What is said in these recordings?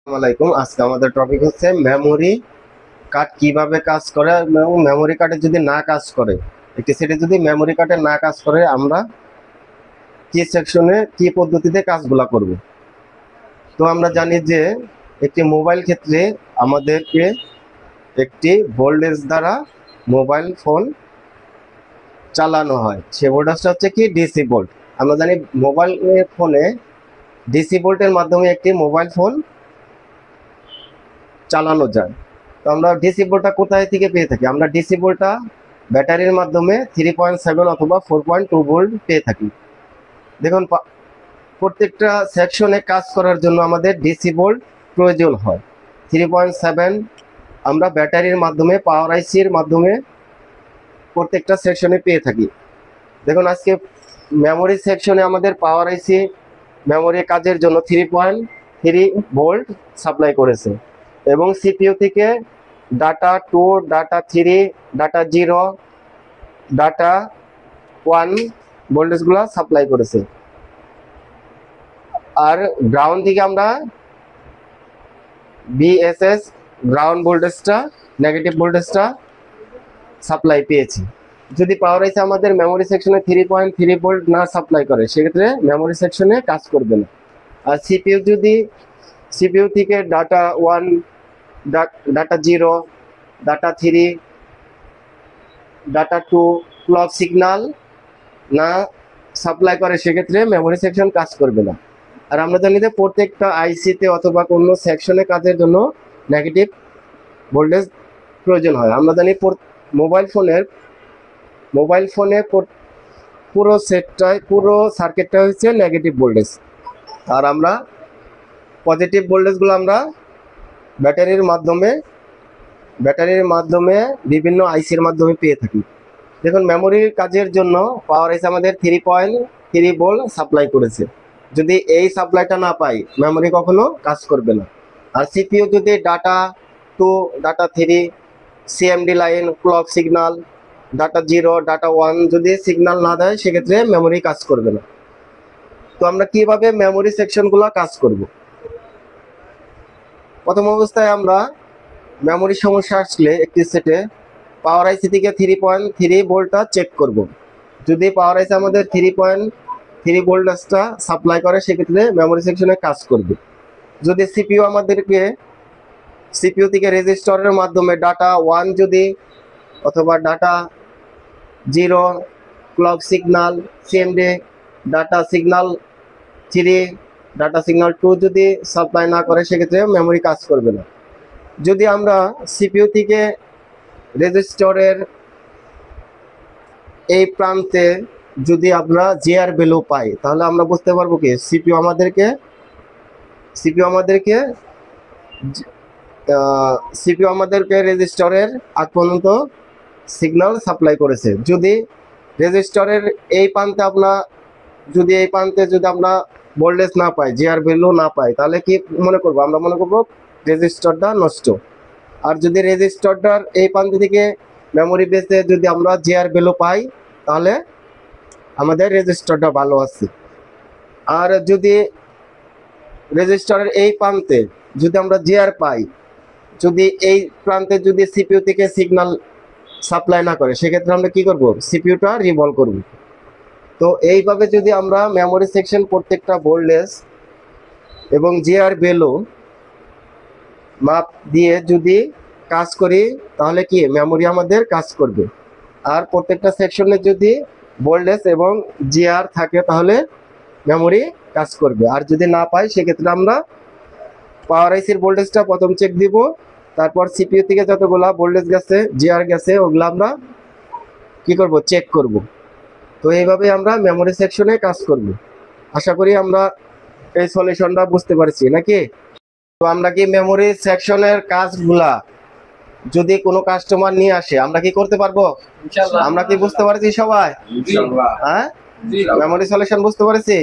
আসসালামাইকুম। আজকে আমাদের টপিক হচ্ছে মেমোরি কার্ড কিভাবে কাজ করে এবং মেমোরি কার্ডে যদি না কাজ করে, একটি সেটে যদি মেমোরি কার্ডে না কাজ করে আমরা কি সেকশনে কি পদ্ধতিতে কাজগুলা করব। তো আমরা জানি যে একটি মোবাইল ক্ষেত্রে আমাদেরকে একটি ভোল্টেজ দ্বারা মোবাইল ফোন চালানো হয়। সে ভোল্টেজটা হচ্ছে কি ডিসি ভোল্ট। আমরা জানি মোবাইল ফোনে ডিসি ভোল্টের মাধ্যমে একটি মোবাইল ফোন চালানো যায়। তো আমরা ডিসি ভোল্টটা কোথায় থেকে পেয়ে থাকি? আমরা ডিসি ভোল্টটা ব্যাটারির মাধ্যমে 3.7 অথবা 4.2 ভোল্ট পেয়ে থাকি। দেখুন, প্রত্যেকটা সেকশনে কাজ করার জন্য আমাদের ডিসি ভোল্ট প্রয়োজন হয়। 3.7 আমরা ব্যাটারির মাধ্যমে, পাওয়ার আইসির মাধ্যমে প্রত্যেকটা সেকশনে পেয়ে থাকি। দেখুন, আজকে মেমোরি সেকশনে আমাদের পাওয়ার আইসি মেমোরি কাজের জন্য 3.3 ভোল্ট সাপ্লাই করেছে এবং সিপিইউ থেকে ডাটা 2, ডাটা 3, ডাটা 0, ডাটা 1 ভোল্টেজগুলো সাপ্লাই করেছে। আর গ্রাউন্ড থেকে আমরা বিএসএস গ্রাউন্ড ভোল্টেজটা, নেগেটিভ ভোল্টেজটা সাপ্লাই পেয়েছি। যদি পাওয়ার আইসি আমাদের মেমোরি সেকশনে 3.3 ভোল্ট না সাপ্লাই করে, সেক্ষেত্রে মেমোরি সেকশনে কাজ করবে না। আর সিপিইউ থেকে data 1, data 0, data 3, data 2 clock signal না সাপ্লাই করে, সেক্ষেত্রে মেমোরি সেকশন কাজ করবে না। আর আমরা জানি যে প্রত্যেকটা আইসিতে অথবা কোনো সেকশনে কাজের জন্য নেগেটিভ ভোল্টেজ প্রয়োজন হয়। আমরা জানি মোবাইল ফোনে পুরো সার্কিটটা হচ্ছে নেগেটিভ ভোল্টেজ। আর আমরা পজিটিভ ভোল্টেজগুলো আমরা ব্যাটারির মাধ্যমে বিভিন্ন আইসির মাধ্যমে পেয়ে থাকি। দেখুন, মেমোরির কাজের জন্য পাওয়ার আইসি আমাদের 3.3 ভোল্ট সাপ্লাই করেছে। যদি এই সাপ্লাইটা না পাই, মেমোরি কখনো কাজ করবে না। আর সিপিইউ যদি data 2, data 3, CMD line, clock signal, data 0, data 1 যদি সিগন্যাল না দেয়, সেক্ষেত্রে মেমোরি কাজ করবে না। তো আমরা কিভাবে মেমোরি সেকশনগুলো কাজ করব? প্রথম অবস্থায় আমরা মেমোরি সমস্যা আসলে একটি সেটে পাওয়ার আইসি থেকে 3.3 ভোল্টটা চেক করব। যদি পাওয়ার আইসি আমাদের 3.3 ভোল্টটা সাপ্লাই করে, সেক্ষেত্রে মেমোরি সেকশনে কাজ করবে। যদি সিপিইউ থেকে রেজিস্টারের মাধ্যমে ডাটা 1 যদি অথবা data 0, clock signal, CMD, data signal 3, data signal 2 যদি সাপ্লাই না করে, সেক্ষেত্রে মেমোরি কাজ করবে না। যদি আমরা সিপিইউ থেকে রেজিস্টারের এই প্রান্তে যদি আমরা জিআর ভ্যালু পাই, তাহলে আমরা বুঝতে পারবো কি সিপিইউ আমাদেরকে রেজিস্টারের আগ পর্যন্ত সিগন্যাল সাপ্লাই করেছে। যদি রেজিস্টারের এই প্রান্তে যদি আমরা ভোল্টেজ না পাই, জিআর ভ্যালু না পাই, তাহলে কি মনে করবো? আমরা মনে করবো রেজিস্টারটা নষ্ট। আর যদি রেজিস্টারটার এই প্রান্ত থেকে মেমোরি বেসে যদি আমরা জিআর ভ্যালু পাই, তাহলে আমাদের রেজিস্টারটা ভালো আছে। আর যদি রেজিস্টারের এই প্রান্তে যদি আমরা জিআর পাই, যদি এই প্রান্তে যদি সিপিইউ থেকে সিগন্যাল সাপ্লাই না করে, সেক্ষেত্রে আমরা কি করব? সিপিইউটা রিভলভ করব। তো এইভাবে যদি আমরা মেমোরি সেকশন প্রত্যেকটা ভোল্টেজ এবং জিআর ভ্যালু মাপ দিয়ে যদি কাজ করি, তাহলে কি মেমোরি আমাদের কাজ করবে। আর প্রত্যেকটা সেকশনে যদি ভোল্টেজ এবং জিআর থাকে, তাহলে মেমোরি কাজ করবে। আর যদি না পাই, সেক্ষেত্রে আমরা পাওয়ার আইসির ভোল্টেজটা প্রথম চেক দিব, তারপর সিপিইউ থেকে যতগুলা ভোল্টেজ গেছে, জিআর গেছে, ওগুলো আমরা কি করব? চেক করব। তো এইভাবে আমরা মেমোরি সেকশনে কাজ করব। আশা করি আমরা এই সলিউশনটা বুঝতে পারছি নাকি? তো আমরা কি মেমোরি সেকশনের কাজগুলা যদি কোনো কাস্টমার নিয়ে আসে, আমরা কি করতে পারবো? ইনশাআল্লাহ। আমরা কি বুঝতে পারছি সবাই? ইনশাআল্লাহ। হ্যাঁ, মেমোরি সলিউশন বুঝতে পারছি।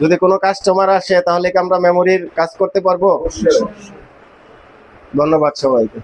যদি কোনো কাস্টমার আসে, তাহলে কি আমরা মেমোরির কাজ করতে পারবো? ধন্যবাদ সবাইকে।